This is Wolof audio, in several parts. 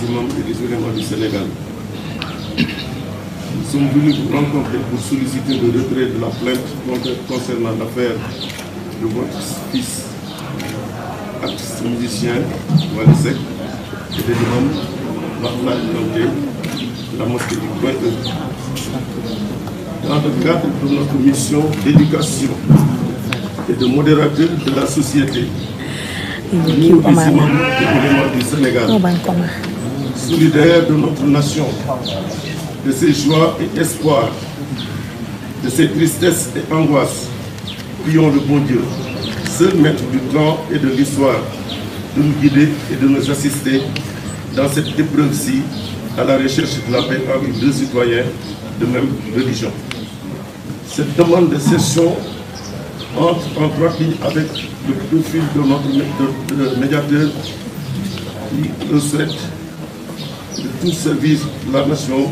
imams et des ulémas du Sénégal. Nous sommes venus vous rencontrer pour solliciter le retrait de la plainte concernant l'affaire de votre fils, artiste musicien, Wally Seck, et de l'imam Makhtar Kanté, la mosquée du Pointe. Dans le cadre de notre mission d'éducation et de modérateur de la société, nous, les imams et ulémas du Sénégal, solidaires de notre nation, de ses joies et espoirs, de ses tristesses et angoisses, prions le bon Dieu, seul maître du temps et de l'histoire, de nous guider et de nous assister dans cette épreuve-ci à la recherche de la paix entre deux citoyens de même religion. Cette demande de session entre en droite ligne avec le profil de notre médiateur qui le souhaite de tout service de la nation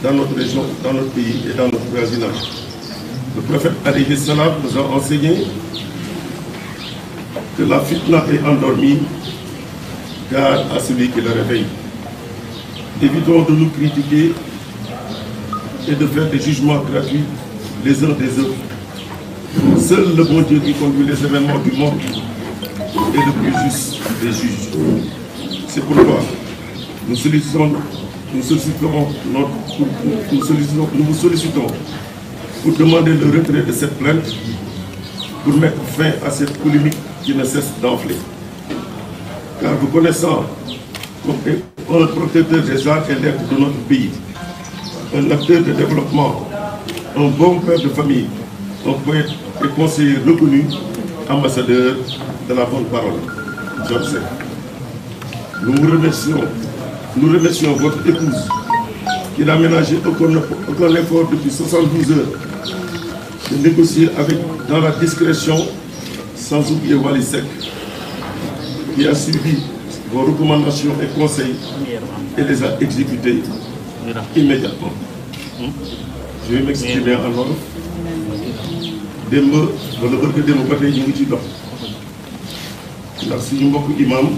dans notre région, dans notre pays et dans notre voisinage. Le prophète alayhi salam nous a enseigné que la fitna est endormie, garde à celui qui la réveille. Évitons de nous critiquer et de faire des jugements gratuits les uns des autres. Seul le bon Dieu qui conduit les événements du monde est le plus juste des juges. C'est pourquoi nous vous sollicitons pour demander le retrait de cette plainte pour mettre fin à cette polémique qui ne cesse d'enfler. Car vous connaissant comme un protecteur des arts et lettres de notre pays, un acteur de développement, un bon père de famille, un poète et conseiller reconnu, ambassadeur de la bonne parole, Georges Seck. Nous remercions votre épouse qui n'a ménagé aucun effort depuis 72 heures de négocier dans la discrétion, sans oublier Wally Seck, qui a suivi vos recommandations et conseils et les a exécutés immédiatement. Je vais m'exprimer en wolof. démb wala barke démb ba tey ñu ngi ci dox ndax suñu mbokk imam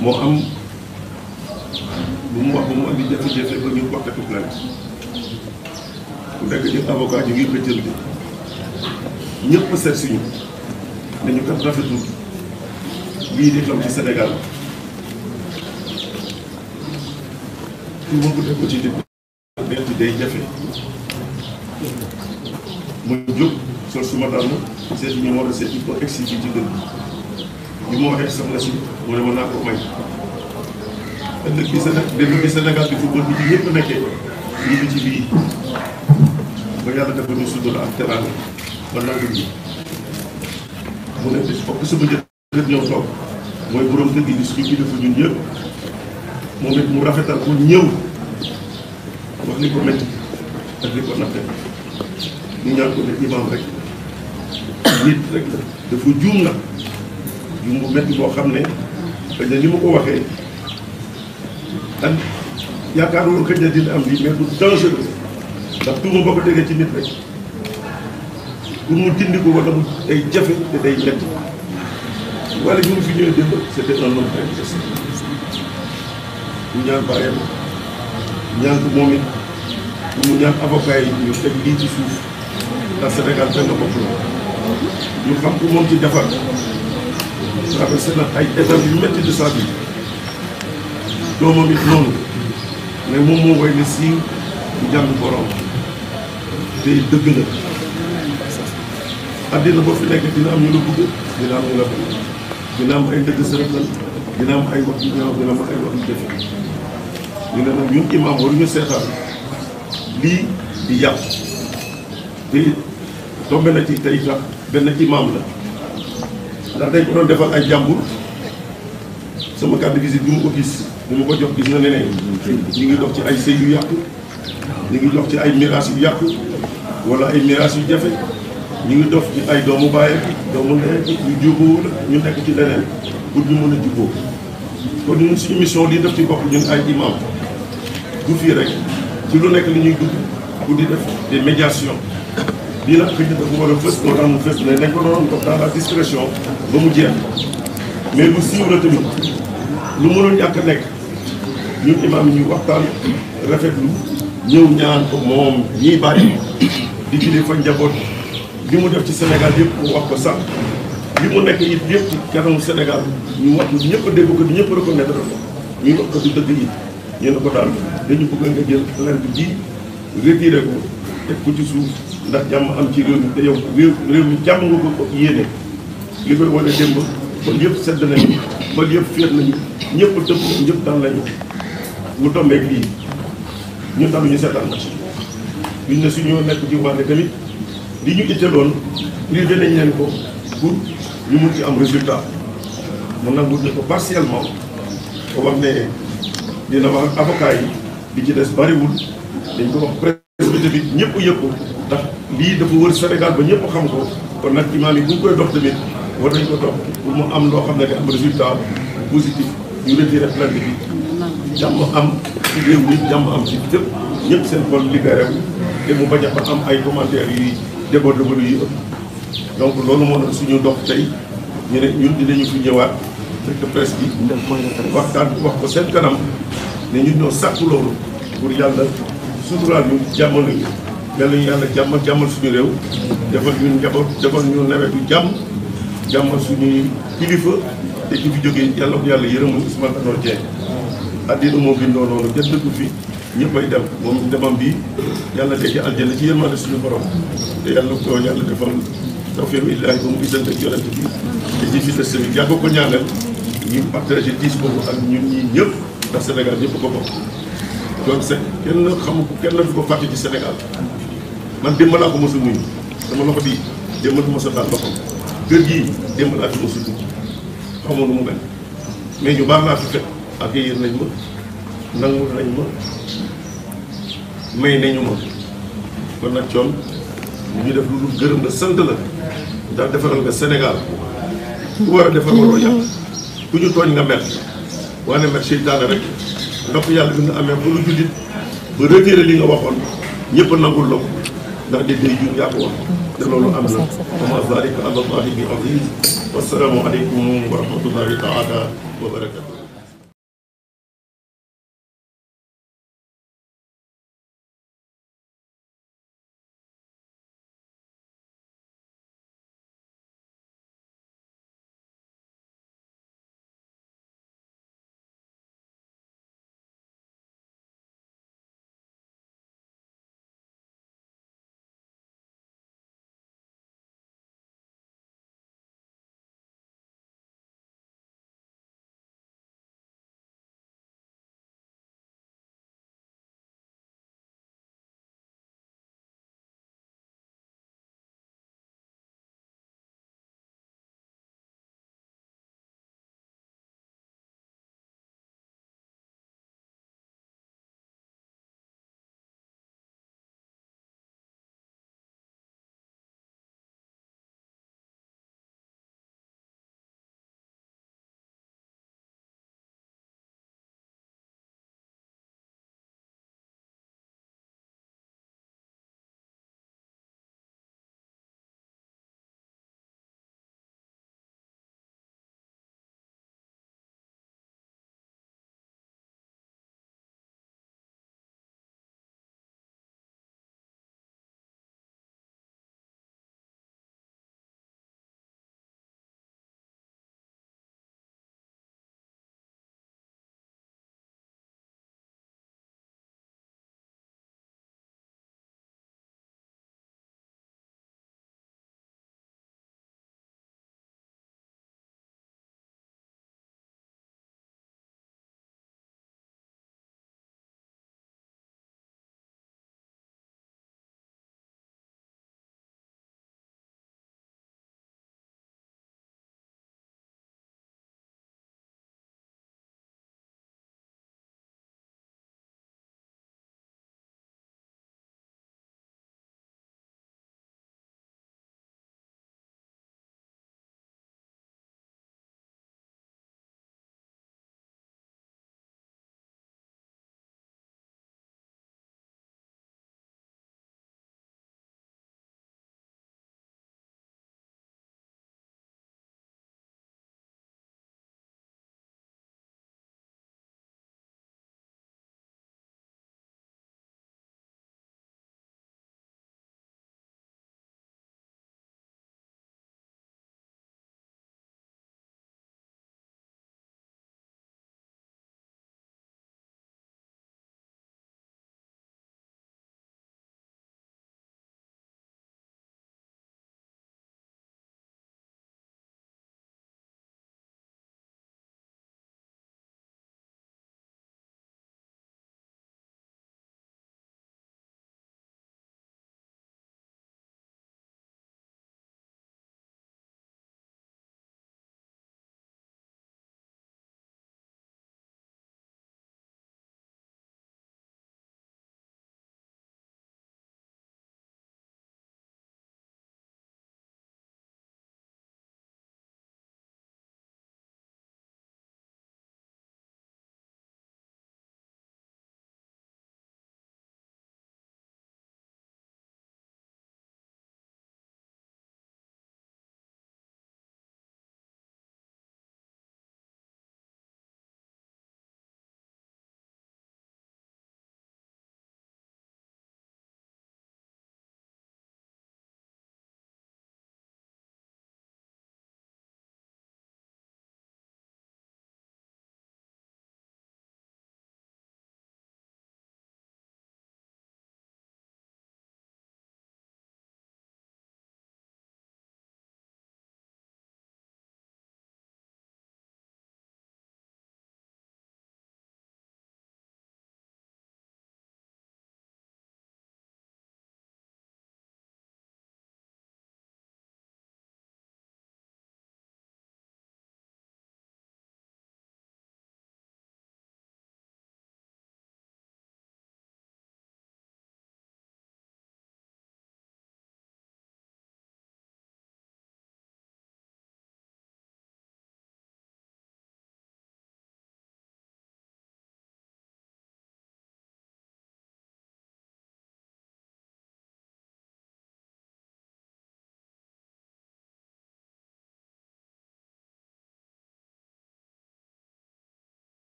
moo am bu mu wax ba mu andi jafe-jafe ba ñu porté ko plainte ku nekk ñu avocat ñu ngi bëccël bi ñëpp seet suñu ne ñu kat rafetul lii di xam ci Sénégal ci mën ko def ko ci nit day jafe mu jóg sol suma dàll seet ñu war a seet ñu ko egsi ci gën bi mu waxee soxna si mu ne ma naa ko may ëllëg bi Sénégal di football bi ci ñëpp nekkee ñu ngi ci bii ba yàlla dafa ñu sutura ak teraanga ba nangu ñi mu ne fokk sama jëkkër ñëw toog mooy borom kër gi di suñu kilifa ñun ñëpp moom it mu rafetal ko ñëw wax li ko métti ak li ko nappe ñu ñaan ko ne imam rek nit rek la dafa juum nag juum bu métti boo xam ne xëy na ni ma ko waxee ak yaakaarul xëy na dina am lii mais du dangereux ndax tuuma boo ko tegee ci nit rek pour mu dindi ko wala mu day jafe te day métti wala ñu fi ñëwee démb c'était un homme très difficile ñu ñaan bàyyam ñaan ko moom it mu ñaan avocat yi ñu teg lii ci suuf ndax Sénégal benn bopp la ñu xam ko moom ci defar traversé na ay étapes yu métti de sa vie doomam it noonu mais moom moo way ne siiw bu jàng borom te dëgg la àddina boo fi nekk dina am ñu la bëgg dina am ñu la bëgg dina am ay ndëgg sërëxal dina am ay wax yu ñaaw dina am ay wax yu jafe ñu ne nag ñun imam waruñu seetaan lii di yàq te tombe na ci tey sax benn imam la ndax dañ ko doon defal ay jàmbur sama carte de visite bi mu ko gis bu ma ko jox gis na ne ñu ngi dox ci ay sëy yu yàqu ñu ngi dox ci ay miraas yu yàqu wala ay miraas yu jafe ñu ngi dox ci ay doomu baay ak doomu ndey ñu jubóo la ñu nekk ci leneen pour ñu mën a jubóo kon ñun suñu mission lii def ci bopp ñun ay imam du fii rek ci lu nekk li ñuy dugg pour di def des médiations lii nag xëy na dafa war a fës moo tax mu fës mais nañ ko doon def dans la discrétion ba mu jeex mais lu siiw la tamit lu mënul ñàkk nekk ñun imaam yi ñu waxtaan rafetlu ñëw ñaan ko moom ñiy bàyyi di kilifa njaboot li mu def ci Sénégal yëpp mu wax ko sax li mu nekk it yëpp ci kanamu Sénégal ñu wax ñëpp a dégg ko di ñëpp reconnaître ko ñu wax ko du dëgg yi ñu ne ko daal dañu bëgg nga jël plainte ji retiré ko teg ko ci suuf ndax jàmm am ci réew mi te yow réew mi jàmm nga ko yéene li koy wane démb ba yëpp sedd nañu ba yëpp féet nañu ñëpp tëb ñëpp dal nañu mu tombeeg lii ñun daal ñu seetaan match biñ ne suñu nekk ci wàllu tamit li ñu itteeloon privé nañ leen ko pour ñu mun ci am résultat mu nangu ne ko partiellement ko wax ne dina wax avocat yi li ci des bariwul dañ ko wax presse bi ñëpp yëg ko ndax lii dafa wër Sénégal ba ñëpp xam ko kon nag imaam yi bu ñu koy dox tamit war nañ ko dox pour mu am loo xam ne am résultat positif ñu retiré plainte bi jàmm am ci réew mi jàmm am ci fépp ñëpp seen xol libéré wu te mu bañ a am ay commentaires yuy débordé ba yu ëpp donc loolu moo doon suñu dox tey ñu ne ñun dinañu fi ñëwaat fekk presse bi waxtaan wax ko seen kanam ne ñun ñoo sàkku loolu pour yàlla suturaal ñu jàmmal nañu mel nañu yàlla jàmmal suñu réew defal ñun njaboot defal ñu nawetu jàmmal suñuy kilifa te ki fi jógee yàlla ko yàlla yërëmul Ousmane Tanor Dieng addina moo bindoo noonu kenn dëkku fi ñëppay dem moom demam bi yàlla teg ci aljana ci yërmande suñu borom te yàlla ko yàlla defal tawfiq illaahi ba mu gisante ak yonent bi te ci fi des tamit yàgg ko ñaanal ñu partagé diis boobu ak ñun ñii ñëpp ndax Sénégal ñëpp ko bokk donc c'est kenn xamu ko kenn du ko fàtte ci Sénégal man démb laa ko mos a nuyu sama loxo bii démb du mos a daal loxo kër gii démb laa fi mos a dugg xamoo nu mu mel mais ñu baax laa fi fekk accueillir nañ ma nangu nañ ma may nañu ma kon nag coon ñu def lu dul gërëm la sant la ndax defaral nga Sénégal ku war a defar waroo yàq ku ñu tooñ nga mer waaye mer seytaane rek ndox yàlla bi nga amee ba lu jullit ba retiré li nga waxoon ñëpp nangul la ko ndax de day jur yaa ko wax te loolu am na wa ma zalika ala allahi bi aziz wassalaamu aleykum wa rahmatullahi taala wa barakatu